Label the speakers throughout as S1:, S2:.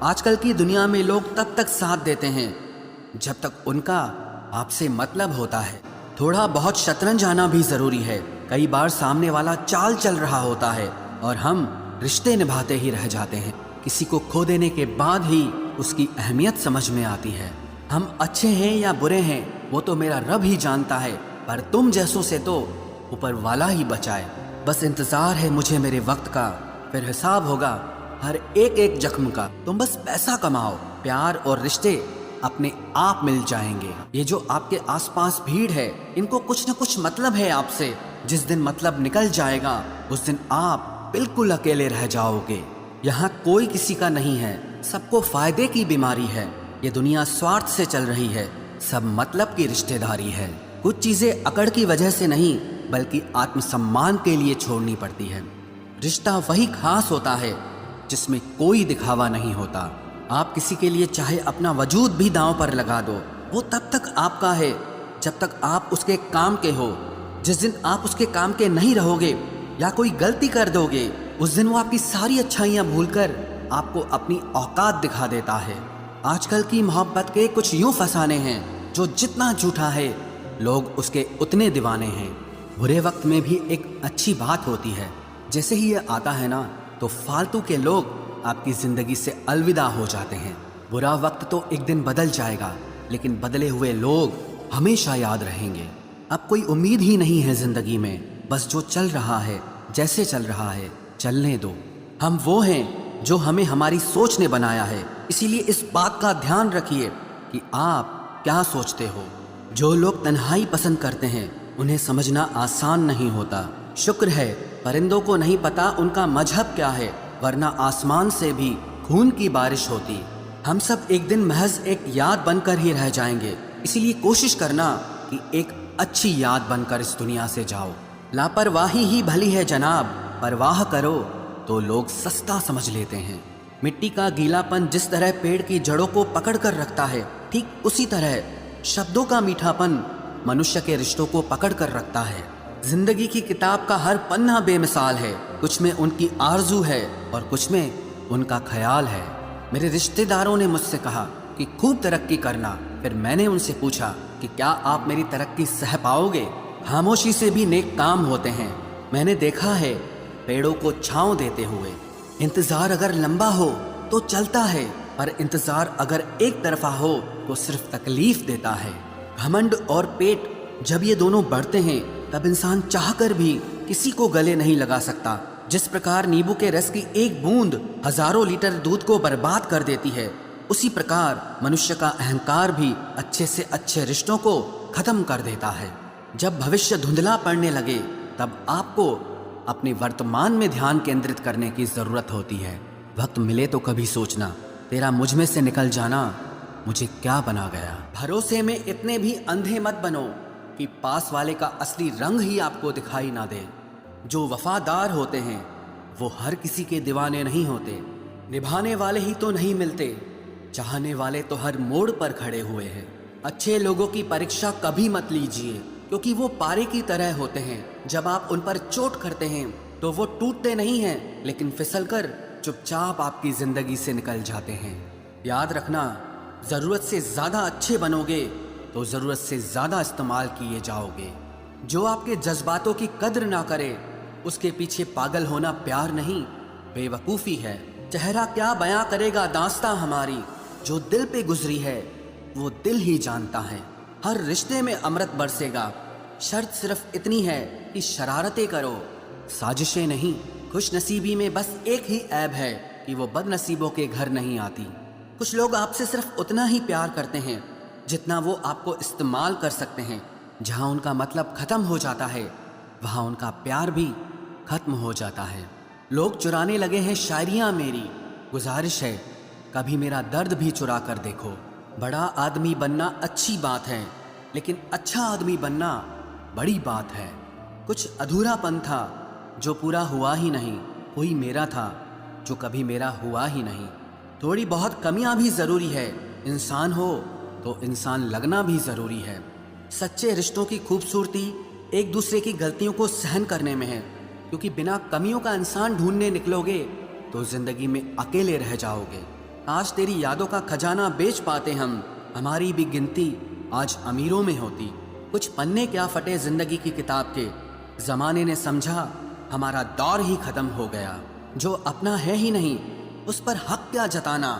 S1: आजकल की दुनिया में लोग तब तक साथ देते हैं जब तक उनका आपसे मतलब होता है। थोड़ा बहुत शतरंज आना भी जरूरी है। कई बार सामने वाला चाल चल रहा होता है और हम रिश्ते निभाते ही रह जाते हैं। किसी को खो देने के बाद ही उसकी अहमियत समझ में आती है। हम अच्छे हैं या बुरे हैं वो तो मेरा रब ही जानता है, पर तुम जैसों से तो ऊपर वाला ही बचाए। बस इंतजार है मुझे मेरे वक्त का, फिर हिसाब होगा हर एक एक जख्म का। तुम बस पैसा कमाओ, प्यार और रिश्ते अपने आप मिल जाएंगे। ये जो आपके आसपास भीड़ है, इनको कुछ न कुछ मतलब है आपसे। जिस दिन मतलब निकल जाएगा उस दिन आप बिल्कुल अकेले रह जाओगे। यहाँ कोई किसी का नहीं है, सबको फायदे की बीमारी है। ये दुनिया स्वार्थ से चल रही है, सब मतलब की रिश्तेदारी है। कुछ चीजें अकड़ की वजह से नहीं बल्कि आत्मसम्मान के लिए छोड़नी पड़ती है। रिश्ता वही खास होता है जिसमें कोई दिखावा नहीं होता। आप किसी के लिए चाहे अपना वजूद भी दांव पर लगा दो, वो तब तक आपका है जब तक आप उसके काम के हो। जिस दिन आप उसके काम के नहीं रहोगे या कोई गलती कर दोगे, उस दिन वो आपकी सारी अच्छाइयां भूलकर आपको अपनी औकात दिखा देता है। आजकल की मोहब्बत के कुछ यूं फसाने हैं जो जितना झूठा है लोग उसके उतने दीवाने हैं। बुरे वक्त में भी एक अच्छी बात होती है, जैसे ही ये आता है ना तो फालतू के लोग आपकी जिंदगी से अलविदा हो जाते हैं। बुरा वक्त तो एक दिन बदल जाएगा, लेकिन बदले हुए लोग हमेशा याद रहेंगे। अब कोई उम्मीद ही नहीं है जिंदगी में, बस जो चल रहा है जैसे चल रहा है चलने दो। हम वो हैं जो हमें हमारी सोच ने बनाया है, इसीलिए इस बात का ध्यान रखिए कि आप क्या सोचते हो। जो लोग तन्हाई पसंद करते हैं उन्हें समझना आसान नहीं होता। शुक्र है परिंदों को नहीं पता उनका मजहब क्या है, वरना आसमान से भी खून की बारिश होती। हम सब एक दिन महज एक याद बनकर ही रह जाएंगे, इसीलिए कोशिश करना कि एक अच्छी याद बनकर इस दुनिया से जाओ। लापरवाही ही भली है जनाब, परवाह करो तो लोग सस्ता समझ लेते हैं। मिट्टी का गीलापन जिस तरह पेड़ की जड़ों को पकड़ कर रखता है, ठीक उसी तरह शब्दों का मीठापन मनुष्य के रिश्तों को पकड़ कर रखता है। जिंदगी की किताब का हर पन्ना बेमिसाल है, कुछ में उनकी आरजू है और कुछ में उनका ख्याल है। मेरे रिश्तेदारों ने मुझसे कहा कि खूब तरक्की करना, फिर मैंने उनसे पूछा कि क्या आप मेरी तरक्की सह पाओगे। खामोशी से भी नेक काम होते हैं, मैंने देखा है पेड़ों को छांव देते हुए। इंतजार अगर लंबा हो तो चलता है, पर इंतजार अगर एक तरफा हो तो सिर्फ तकलीफ देता है। घमंड और पेट जब ये दोनों बढ़ते हैं तब इंसान चाहकर भी किसी को गले नहीं लगा सकता। जिस प्रकार नींबू के रस की एक बूंद हजारों लीटर दूध को बर्बाद कर देती है, उसी प्रकार मनुष्य का अहंकार भी अच्छे से अच्छे रिश्तों को खत्म कर देता है। जब भविष्य धुंधला पड़ने लगे तब आपको अपने वर्तमान में ध्यान केंद्रित करने की जरूरत होती है। वक्त मिले तो कभी सोचना, तेरा मुझ में से निकल जाना मुझे क्या बना गया। भरोसे में इतने भी अंधे मत बनो कि पास वाले का असली रंग ही आपको दिखाई ना दे। जो वफादार होते हैं वो हर किसी के दीवाने नहीं होते। निभाने वाले ही तो नहीं मिलते, चाहने वाले तो हर मोड़ पर खड़े हुए हैं। अच्छे लोगों की परीक्षा कभी मत लीजिए, क्योंकि वो पारे की तरह होते हैं। जब आप उन पर चोट करते हैं तो वो टूटते नहीं हैं, लेकिन फिसलकर चुपचाप आपकी जिंदगी से निकल जाते हैं। याद रखना, जरूरत से ज्यादा अच्छे बनोगे तो जरूरत से ज्यादा इस्तेमाल किए जाओगे। जो आपके जज्बातों की कद्र ना करे उसके पीछे पागल होना प्यार नहीं, बेवकूफ़ी है। चेहरा क्या बयां करेगा दास्तां हमारी, जो दिल पे गुजरी है वो दिल ही जानता है। हर रिश्ते में अमृत बरसेगा, शर्त सिर्फ इतनी है कि शरारतें करो, साजिशें नहीं। खुश नसीबी में बस एक ही ऐब है कि वो बदनसीबों के घर नहीं आती। कुछ लोग आपसे सिर्फ उतना ही प्यार करते हैं जितना वो आपको इस्तेमाल कर सकते हैं। जहाँ उनका मतलब ख़त्म हो जाता है वहाँ उनका प्यार भी ख़त्म हो जाता है। लोग चुराने लगे हैं शायरियाँ मेरी, गुजारिश है कभी मेरा दर्द भी चुरा कर देखो। बड़ा आदमी बनना अच्छी बात है, लेकिन अच्छा आदमी बनना बड़ी बात है। कुछ अधूरापन था जो पूरा हुआ ही नहीं, कोई मेरा था जो कभी मेरा हुआ ही नहीं। थोड़ी बहुत कमियां भी ज़रूरी है, इंसान हो तो इंसान लगना भी ज़रूरी है। सच्चे रिश्तों की खूबसूरती एक दूसरे की गलतियों को सहन करने में है, क्योंकि बिना कमियों का इंसान ढूंढने निकलोगे तो ज़िंदगी में अकेले रह जाओगे। आज तेरी यादों का खजाना बेच पाते हम, हमारी भी गिनती आज अमीरों में होती। कुछ पन्ने क्या फटे जिंदगी की किताब के, जमाने ने समझा हमारा दौर ही खत्म हो गया। जो अपना है ही नहीं उस पर हक क्या जताना,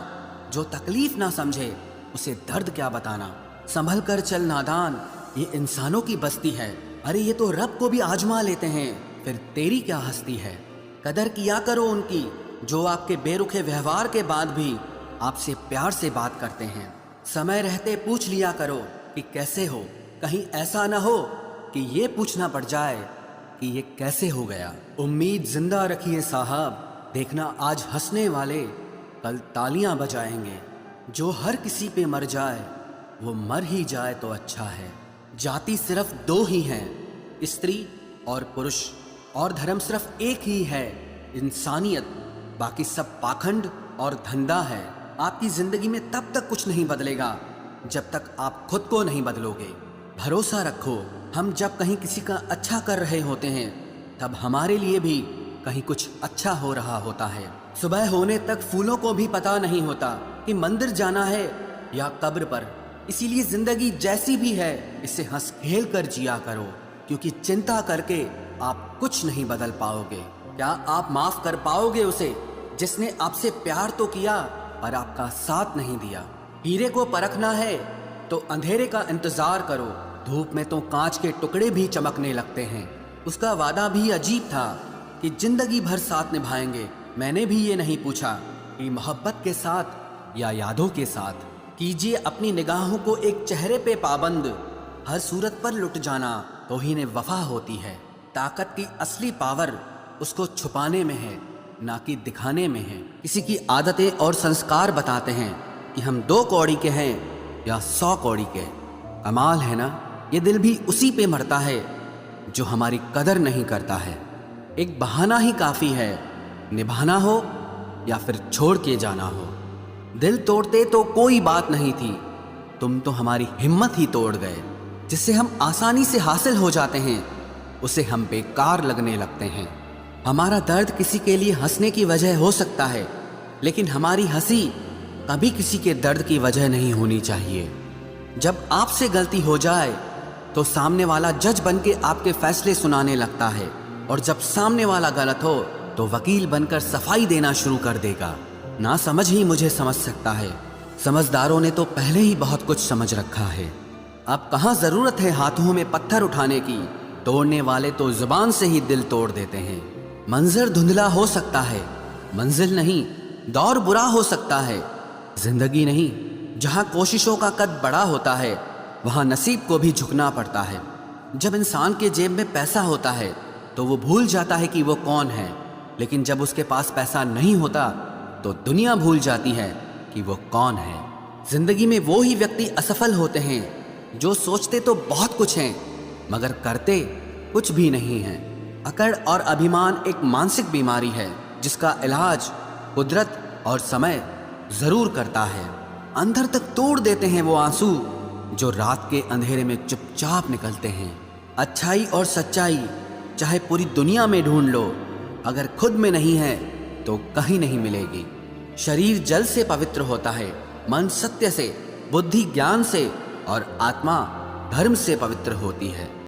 S1: जो तकलीफ ना समझे उसे दर्द क्या बताना। संभल कर चल नादान, ये इंसानों की बस्ती है। अरे ये तो रब को भी आजमा लेते हैं, फिर तेरी क्या हस्ती है। कदर किया करो उनकी जो आपके बेरुखे व्यवहार के बाद भी आपसे प्यार से बात करते हैं। समय रहते पूछ लिया करो कि कैसे हो, कहीं ऐसा ना हो कि ये पूछना पड़ जाए कि ये कैसे हो गया। उम्मीद जिंदा रखिए साहब, देखना आज हंसने वाले कल तालियां बजाएंगे। जो हर किसी पे मर जाए वो मर ही जाए तो अच्छा है। जाति सिर्फ दो ही हैं, स्त्री और पुरुष, और धर्म सिर्फ एक ही है, इंसानियत। बाकी सब पाखंड और धंधा है। आपकी जिंदगी में तब तक कुछ नहीं बदलेगा जब तक आप खुद को नहीं बदलोगे। भरोसा रखो, हम जब कहीं किसी का अच्छा कर रहे होते हैं तब हमारे लिए भी कहीं कुछ अच्छा हो रहा होता है। सुबह होने तक फूलों को भी पता नहीं होता कि मंदिर जाना है या कब्र पर। इसीलिए जिंदगी जैसी भी है इसे हंस खेल कर जिया करो, क्योंकि चिंता करके आप कुछ नहीं बदल पाओगे। क्या आप माफ कर पाओगे उसे जिसने आपसे प्यार तो किया पर आपका साथ नहीं दिया। हीरे को परखना है तो अंधेरे का इंतजार करो, धूप में तो कांच के टुकड़े भी चमकने लगते हैं। उसका वादा भी अजीब था कि जिंदगी भर साथ निभाएंगे। मैंने भी ये नहीं पूछा कि मोहब्बत के साथ या यादों के साथ। कीजिए अपनी निगाहों को एक चेहरे पे पाबंद, हर सूरत पर लुट जाना तो ही ने वफा होती है। ताकत की असली पावर उसको छुपाने में है, ना कि दिखाने में है। किसी की आदतें और संस्कार बताते हैं कि हम 2 कौड़ी के हैं या 100 कौड़ी के। कमाल है ना, ये दिल भी उसी पे मरता है जो हमारी कदर नहीं करता है। एक बहाना ही काफ़ी है, निभाना हो या फिर छोड़ के जाना हो। दिल तोड़ते तो कोई बात नहीं थी, तुम तो हमारी हिम्मत ही तोड़ गए। जिससे हम आसानी से हासिल हो जाते हैं उसे हम बेकार लगने लगते हैं। हमारा दर्द किसी के लिए हंसने की वजह हो सकता है, लेकिन हमारी हंसी कभी किसी के दर्द की वजह नहीं होनी चाहिए। जब आपसे गलती हो जाए तो सामने वाला जज बन के आपके फैसले सुनाने लगता है, और जब सामने वाला गलत हो तो वकील बनकर सफाई देना शुरू कर देगा। ना समझ ही मुझे समझ सकता है, समझदारों ने तो पहले ही बहुत कुछ समझ रखा है। अब कहाँ जरूरत है हाथों में पत्थर उठाने की, तोड़ने वाले तो जुबान से ही दिल तोड़ देते हैं। मंजर धुंधला हो सकता है, मंजिल नहीं, दौर बुरा हो सकता है, जिंदगी नहीं। जहाँ कोशिशों का कद बड़ा होता है वहाँ नसीब को भी झुकना पड़ता है। जब इंसान के जेब में पैसा होता है तो वो भूल जाता है कि वो कौन है, लेकिन जब उसके पास पैसा नहीं होता तो दुनिया भूल जाती है कि वो कौन है। जिंदगी में वो ही व्यक्ति असफल होते हैं जो सोचते तो बहुत कुछ हैं मगर करते कुछ भी नहीं है। अकड़ और अभिमान एक मानसिक बीमारी है जिसका इलाज कुदरत और समय जरूर करता है। अंदर तक तोड़ देते हैं वो आंसू जो रात के अंधेरे में चुपचाप निकलते हैं। अच्छाई और सच्चाई चाहे पूरी दुनिया में ढूंढ लो, अगर खुद में नहीं है तो कहीं नहीं मिलेगी। शरीर जल से पवित्र होता है, मन सत्य से, बुद्धि ज्ञान से और आत्मा धर्म से पवित्र होती है।